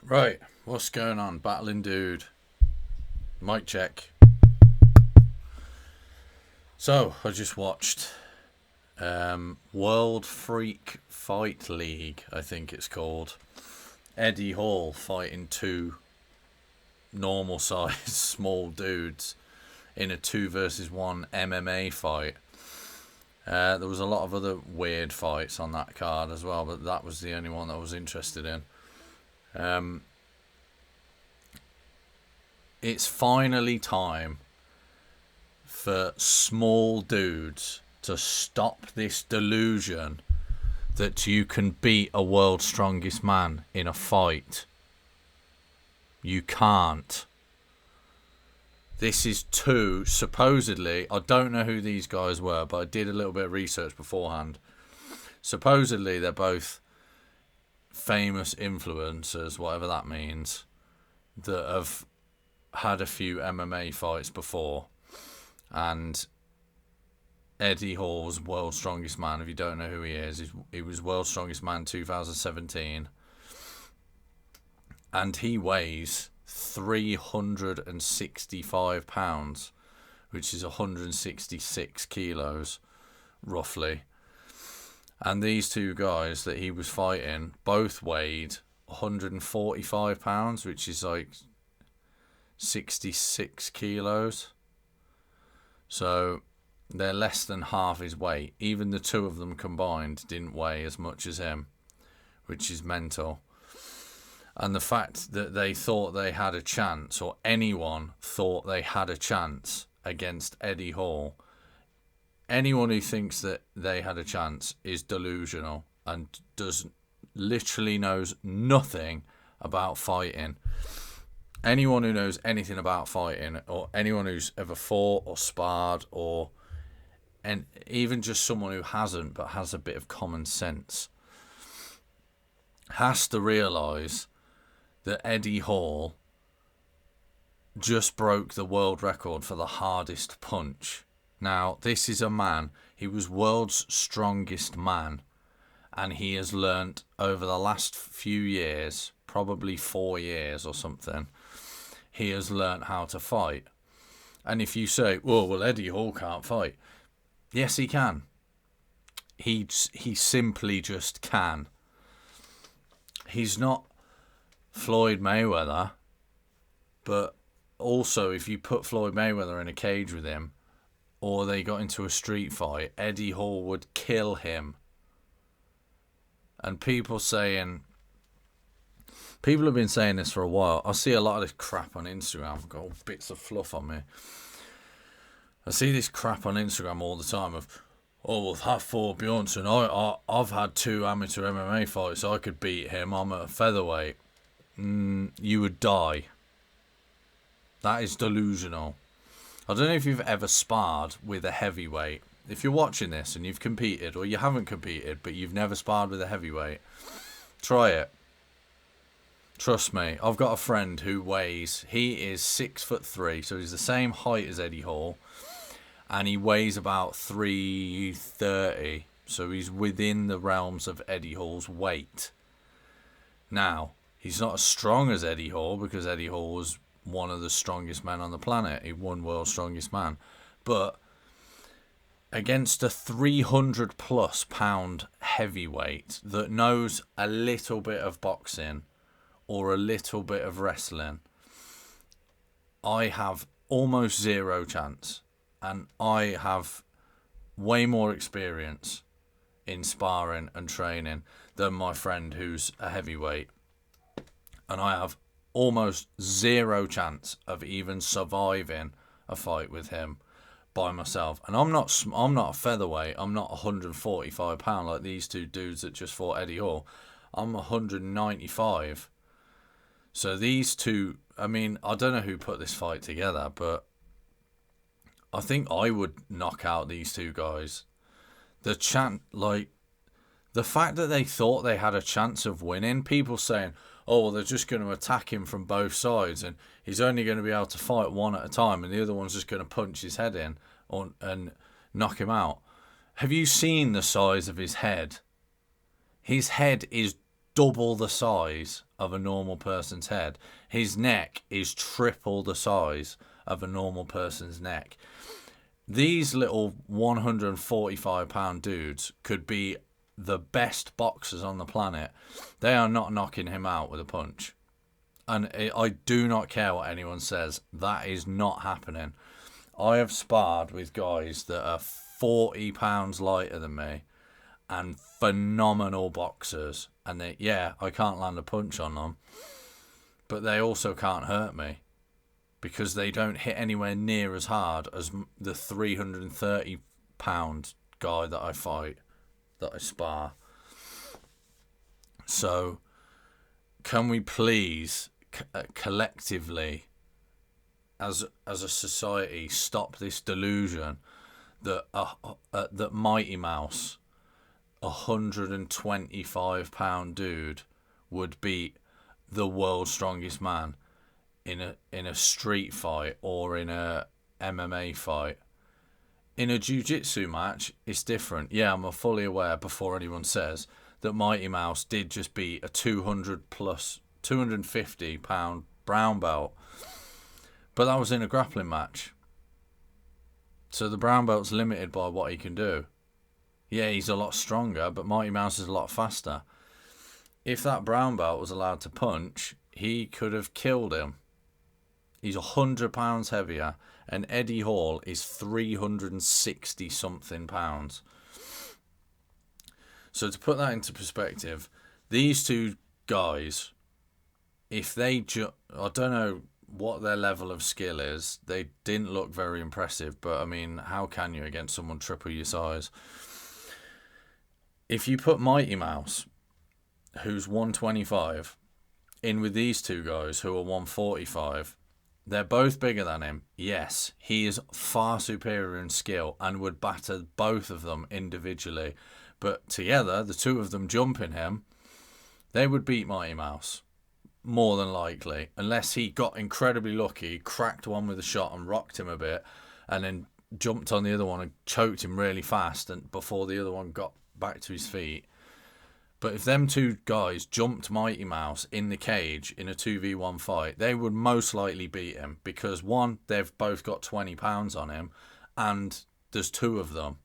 Right, what's going on? Battling Dude. Mic check. So, I just watched World Freak Fight League, I think it's called. Eddie Hall fighting two normal size small dudes in a 2 versus 1 MMA fight. There was a lot of other weird fights on that card as well, but that was the only one that I was interested in. It's finally time for small dudes to stop this delusion that you can beat a world's strongest man in a fight. You can't. This is two, supposedly, I don't know who these guys were, but I did a little bit of research beforehand. Supposedly, they're both famous influencers, whatever that means, that have had a few MMA fights before. And Eddie Hall was World's Strongest Man. If you don't know who he is, he was World's Strongest Man 2017. And he weighs 365 pounds, which is 166 kilos, roughly. And these two guys that he was fighting both weighed 145 pounds, which is like 66 kilos. So they're less than half his weight. Even the two of them combined didn't weigh as much as him, which is mental. And the fact that they thought they had a chance, or anyone thought they had a chance against Eddie Hall, anyone who thinks that they had a chance is delusional and literally knows nothing about fighting. Anyone who knows anything about fighting, or anyone who's ever fought or sparred, and even just someone who hasn't but has a bit of common sense, has to realise that Eddie Hall just broke the world record for the hardest punch. Now, this is a man, he was world's strongest man, and he has learnt over the last few years, probably 4 years or something, he has learnt how to fight. And if you say, well, Eddie Hall can't fight. Yes, he can. He simply just can. He's not Floyd Mayweather, but also if you put Floyd Mayweather in a cage with him, or they got into a street fight, Eddie Hall would kill him. And people have been saying this for a while. I see a lot of this crap on Instagram. I've got all bits of fluff on me. I see this crap on Instagram all the time of, well, have fought Bjornsson. I've had 2 amateur MMA fights. I could beat him. I'm at a featherweight. You would die. That is delusional. I don't know if you've ever sparred with a heavyweight. If you're watching this and you've competed, or you haven't competed, but you've never sparred with a heavyweight, try it. Trust me, I've got a friend who he is 6'3", so he's the same height as Eddie Hall, and he weighs about 330, so he's within the realms of Eddie Hall's weight. Now, he's not as strong as Eddie Hall, because Eddie Hall was one of the strongest men on the planet. He won World's Strongest Man. But against a 300 plus pound heavyweight that knows a little bit of boxing or a little bit of wrestling, I have almost zero chance. And I have way more experience in sparring and training than my friend who's a heavyweight. And I have almost zero chance of even surviving a fight with him by myself. And I'm not a featherweight. I'm not 145 pound like these two dudes that just fought Eddie Hall. I'm 195. So these two, I mean, I don't know who put this fight together, but I think I would knock out these two guys. The fact that they thought they had a chance of winning, people saying, oh, well, they're just going to attack him from both sides and he's only going to be able to fight one at a time and the other one's just going to punch his head in and knock him out. Have you seen the size of his head? His head is double the size of a normal person's head. His neck is triple the size of a normal person's neck. These little 145-pound dudes could be the best boxers on the planet. They are not knocking him out with a punch. And I do not care what anyone says. That is not happening. I have sparred with guys that are 40 pounds lighter than me and phenomenal boxers. And I can't land a punch on them. But they also can't hurt me because they don't hit anywhere near as hard as the 330-pound guy that I fight, that I spar. So, can we please collectively, as a society, stop this delusion that that Mighty Mouse, 125-pound dude, would beat the world's strongest man in a street fight or in a MMA fight. In a jiu-jitsu match, it's different. Yeah, I'm fully aware, before anyone says, that Mighty Mouse did just beat a 250-pound brown belt. But that was in a grappling match. So the brown belt's limited by what he can do. Yeah, he's a lot stronger, but Mighty Mouse is a lot faster. If that brown belt was allowed to punch, he could have killed him. He's 100 pounds heavier, and Eddie Hall is 360-something pounds. So to put that into perspective, these two guys, if they I don't know what their level of skill is. They didn't look very impressive, but I mean, how can you against someone triple your size? If you put Mighty Mouse, who's 125, in with these two guys who are 145, they're both bigger than him. Yes, he is far superior in skill and would batter both of them individually. But together, the two of them jumping him, they would beat Mighty Mouse. More than likely. Unless he got incredibly lucky, cracked one with a shot and rocked him a bit, and then jumped on the other one and choked him really fast and before the other one got back to his feet. But if them two guys jumped Mighty Mouse in the cage in a 2v1 fight, they would most likely beat him because, one, they've both got 20 pounds on him, and there's two of them.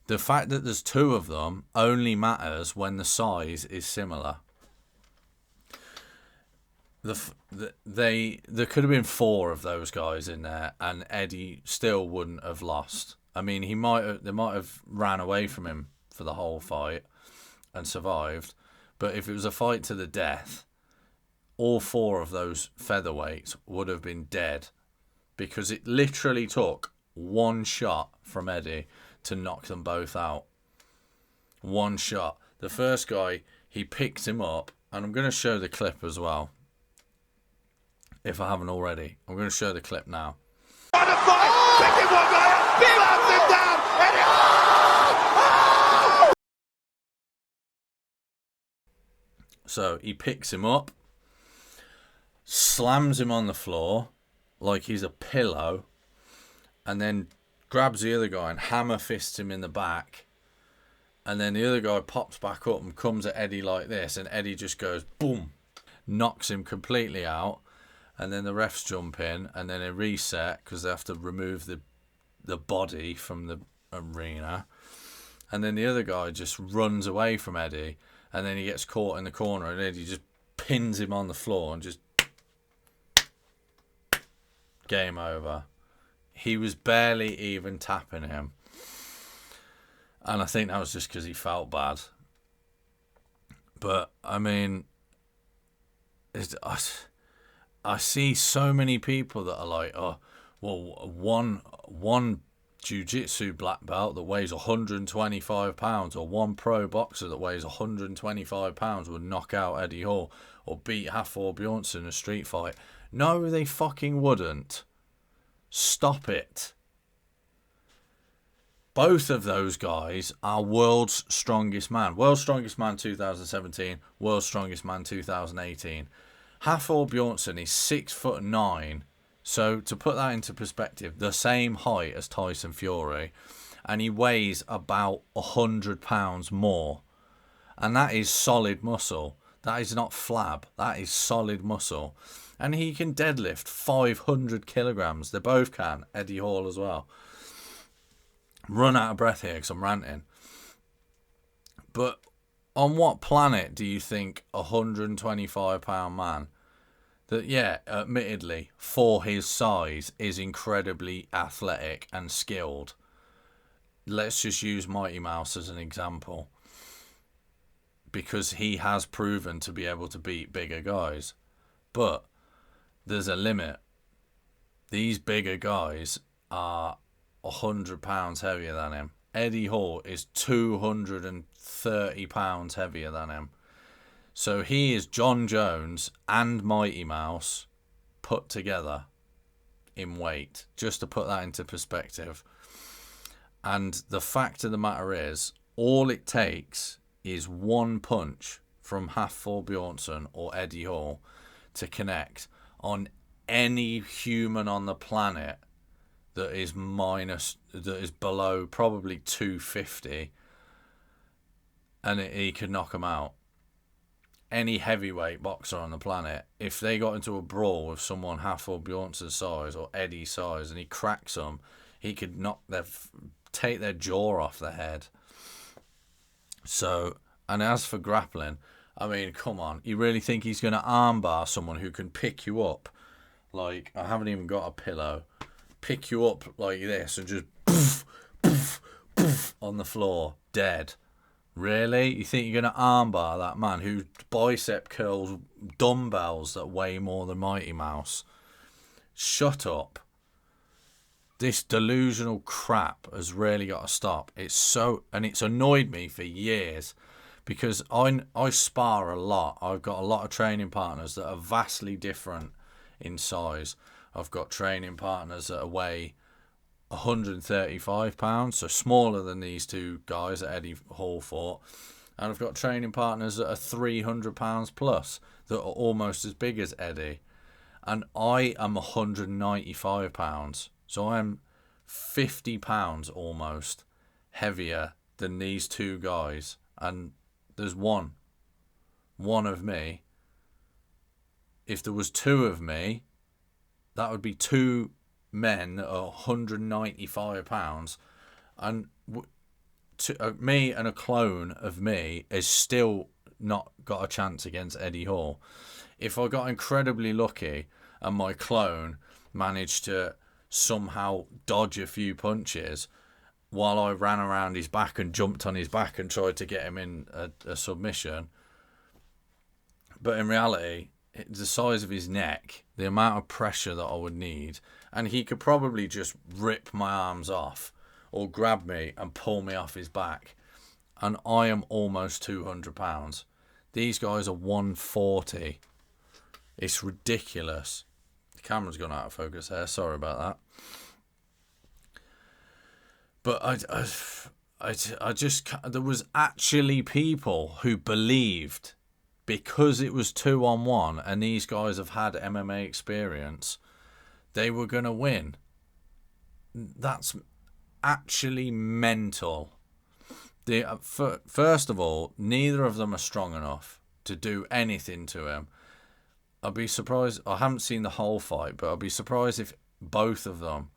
The fact that there's two of them only matters when the size is similar. There could have been four of those guys in there, and Eddie still wouldn't have lost. I mean, they might have ran away from him for the whole fight and survived, but if it was a fight to the death, all four of those featherweights would have been dead, because it literally took one shot from Eddie to knock them both out. One shot. The first guy, he picked him up, and I'm going to show the clip as well, if I haven't already. I'm going to show the clip now. On a fight, picking one guy up, slams him down, and So he picks him up, slams him on the floor like he's a pillow, and then grabs the other guy and hammer fists him in the back. And then the other guy pops back up and comes at Eddie like this, and Eddie just goes boom, knocks him completely out. And then the refs jump in, and then they reset because they have to remove the body from the arena. And then the other guy just runs away from Eddie, and then he gets caught in the corner, and Eddie just pins him on the floor and just game over. He was barely even tapping him. And I think that was just because he felt bad. But, I mean, I see so many people that are like, oh, well, one jiu-jitsu black belt that weighs 125 pounds or one pro boxer that weighs 125 pounds would knock out Eddie Hall or beat Hafthor Bjornsson in a street fight. No, they fucking wouldn't. Stop it. Both of those guys are world's strongest man. World's strongest man 2017, world's strongest man 2018. Hafthor Bjornsson is 6'9", so to put that into perspective, the same height as Tyson Fury, and he weighs about 100 pounds more, and that is solid muscle. That is not flab. That is solid muscle. And he can deadlift 500 kilograms. They both can. Eddie Hall as well. Run out of breath here because I'm ranting. But on what planet do you think a 125-pound man that, yeah, admittedly, for his size, is incredibly athletic and skilled? Let's just use Mighty Mouse as an example, because he has proven to be able to beat bigger guys. But there's a limit. These bigger guys are 100 pounds heavier than him. Eddie Hall is 230 pounds heavier than him. So he is John Jones and Mighty Mouse put together in weight, just to put that into perspective. And the fact of the matter is, all it takes is one punch from Hafthor Bjornsson or Eddie Hall to connect on any human on the planet that is below probably 250, and he could knock them out. Any heavyweight boxer on the planet, if they got into a brawl with someone Hafthor Bjornsson's size or Eddie's size and he cracks them, he could take their jaw off their head. So, and as for grappling, I mean, come on, you really think he's going to armbar someone who can pick you up? Like, I haven't even got a pillow. Pick you up like this and just poof, poof, poof on the floor, dead. Really? You think you're going to armbar that man who bicep curls dumbbells that weigh more than Mighty Mouse? Shut up. This delusional crap has really got to stop. It's annoyed me for years, because I spar a lot. I've got a lot of training partners that are vastly different in size. I've got training partners that weigh 135 pounds, so smaller than these two guys that Eddie Hall fought. And I've got training partners that are 300 pounds plus, that are almost as big as Eddie. And I am 195 pounds. So I'm 50 pounds almost heavier than these two guys. And there's one of me. If there was two of me, that would be two men that are 195 pounds. And me and a clone of me is still not got a chance against Eddie Hall. If I got incredibly lucky and my clone managed to somehow dodge a few punches while I ran around his back and jumped on his back and tried to get him in a submission. But in reality, the size of his neck, the amount of pressure that I would need, and he could probably just rip my arms off or grab me and pull me off his back. And I am almost 200 pounds. These guys are 140. It's ridiculous. The camera's gone out of focus there. Sorry about that. But I just, there was actually people who believed, because it was 2-on-1 and these guys have had MMA experience, they were going to win. That's actually mental. First of all, neither of them are strong enough to do anything to him. I'd be surprised, I haven't seen the whole fight, but I'd be surprised if both of them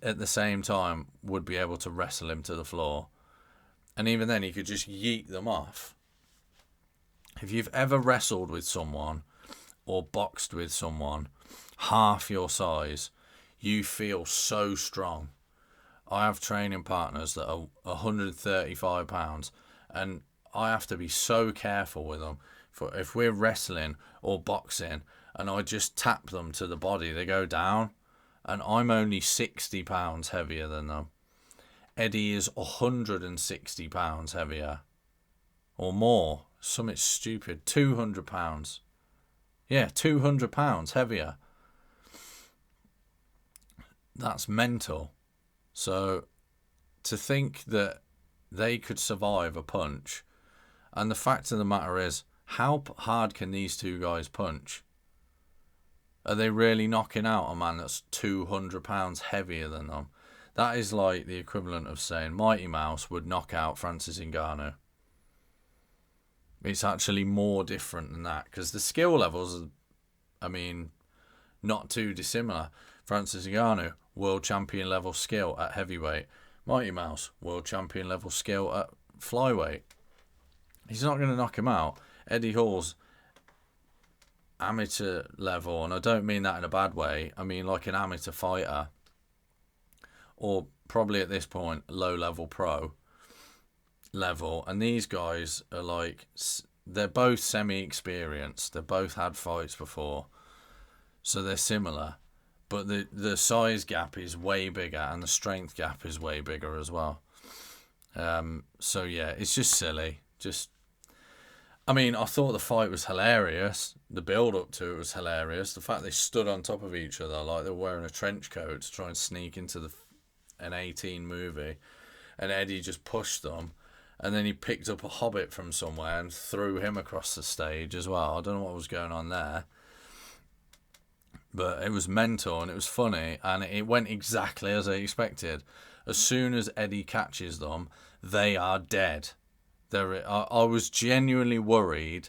at the same time would be able to wrestle him to the floor. And even then, he could just yeet them off. If you've ever wrestled with someone or boxed with someone half your size, you feel so strong. I have training partners that are 135 pounds, and I have to be so careful with them. For if we're wrestling or boxing and I just tap them to the body, they go down, and I'm only 60 pounds heavier than them. Eddie is 160 pounds heavier or more. Something stupid. 200 pounds. Yeah, 200 pounds heavier. That's mental. So to think that they could survive a punch, and the fact of the matter is, how hard can these two guys punch? Are they really knocking out a man that's 200 pounds heavier than them? That is like the equivalent of saying Mighty Mouse would knock out Francis Ngannou. It's actually more different than that because the skill levels are, I mean, not too dissimilar. Francis Ngannou, world champion level skill at heavyweight. Mighty Mouse, world champion level skill at flyweight. He's not going to knock him out. Eddie Hall's amateur level, and I don't mean that in a bad way. I mean like an amateur fighter, or probably at this point low level pro level. And these guys are like, they're both semi-experienced. They both had fights before, so they're similar. But the size gap is way bigger, and the strength gap is way bigger as well. So yeah, it's just silly. I mean, I thought the fight was hilarious. The build-up to it was hilarious. The fact they stood on top of each other like they were wearing a trench coat to try and sneak into an 18 movie. And Eddie just pushed them. And then he picked up a hobbit from somewhere and threw him across the stage as well. I don't know what was going on there. But it was mental and it was funny. And it went exactly as I expected. As soon as Eddie catches them, they are dead. I was genuinely worried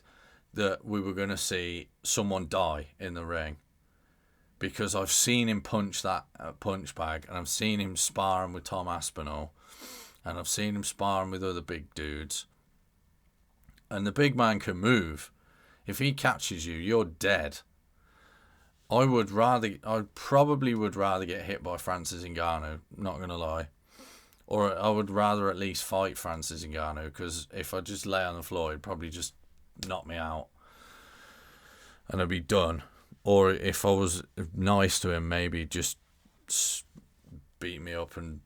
that we were going to see someone die in the ring, because I've seen him punch that punch bag, and I've seen him sparring with Tom Aspinall, and I've seen him sparring with other big dudes, and the big man can move. If he catches you, you're dead. I probably would rather get hit by Francis Ngannou, not going to lie. Or I would rather at least fight Francis Ngannou, because if I just lay on the floor, he'd probably just knock me out and I'd be done. Or if I was nice to him, maybe just beat me up and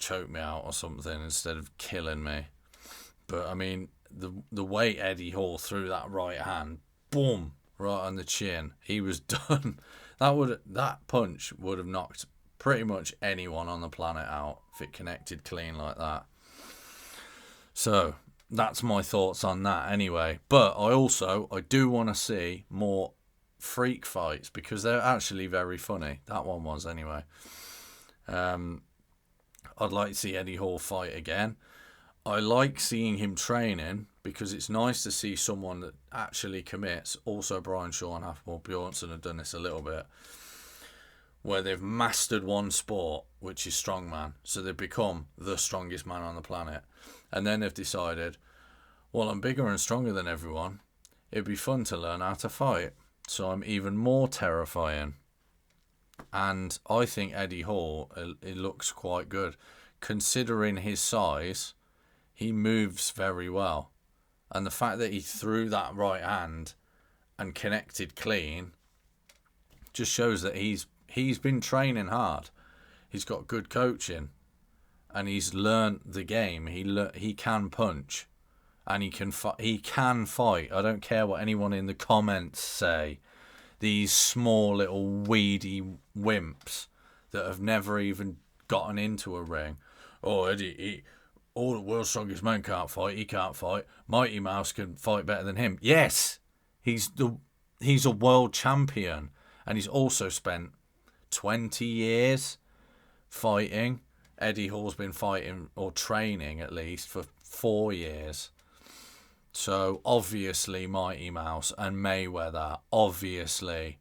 choke me out or something instead of killing me. But I mean, the way Eddie Hall threw that right hand, boom, right on the chin, he was done. That punch would have knocked pretty much anyone on the planet out if it connected clean like that. So that's my thoughts on that anyway. But I do want to see more freak fights, because they're actually very funny. That one was anyway. I'd like to see Eddie Hall fight again. I like seeing him training, because it's nice to see someone that actually commits. Also, Brian Shaw and Hafthor Bjornsson have done this a little bit, where they've mastered one sport, which is strongman. So they've become the strongest man on the planet. And then they've decided, well, I'm bigger and stronger than everyone. It'd be fun to learn how to fight. So I'm even more terrifying. And I think Eddie Hall, it looks quite good. Considering his size, he moves very well. And the fact that he threw that right hand and connected clean just shows that he's been training hard. He's got good coaching, and he's learned the game. He can punch, and he can fight. I don't care what anyone in the comments say. These small little weedy wimps that have never even gotten into a ring. Oh, Eddie, all the world's strongest man can't fight. He can't fight. Mighty Mouse can fight better than him. Yes, he's a world champion, and he's also spent 20 years fighting. Eddie Hall's been fighting, or training at least, for 4 years. So obviously Mighty Mouse and Mayweather obviously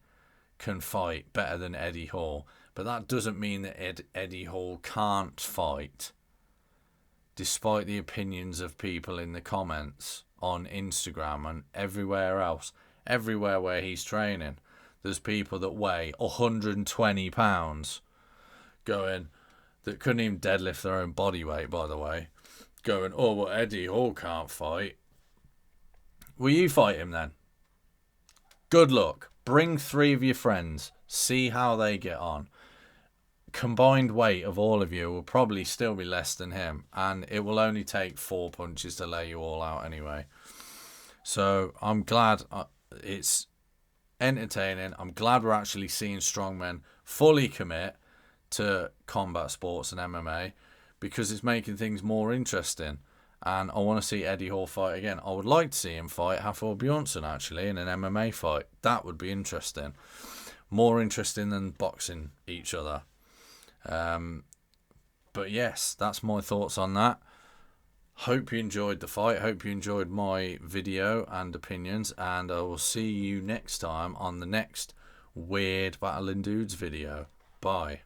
can fight better than Eddie Hall. But that doesn't mean that Eddie Hall can't fight, despite the opinions of people in the comments on Instagram and everywhere else. Everywhere where he's training, there's people that weigh 120 pounds going, that couldn't even deadlift their own body weight, by the way, going, oh, well, Eddie Hall can't fight. Will you fight him then? Good luck. Bring 3 of your friends. See how they get on. Combined weight of all of you will probably still be less than him, and it will only take 4 punches to lay you all out anyway. So I'm glad it's entertaining. I'm glad we're actually seeing strongmen fully commit to combat sports and MMA, because it's making things more interesting. And I want to see Eddie Hall fight again. I would like to see him fight Hafthor Bjornsson actually in an MMA fight. That would be interesting. More interesting than boxing each other. But yes, that's my thoughts on that. Hope you enjoyed the fight. Hope you enjoyed my video and opinions. And I will see you next time on the next Weird Battling Dudes video. Bye.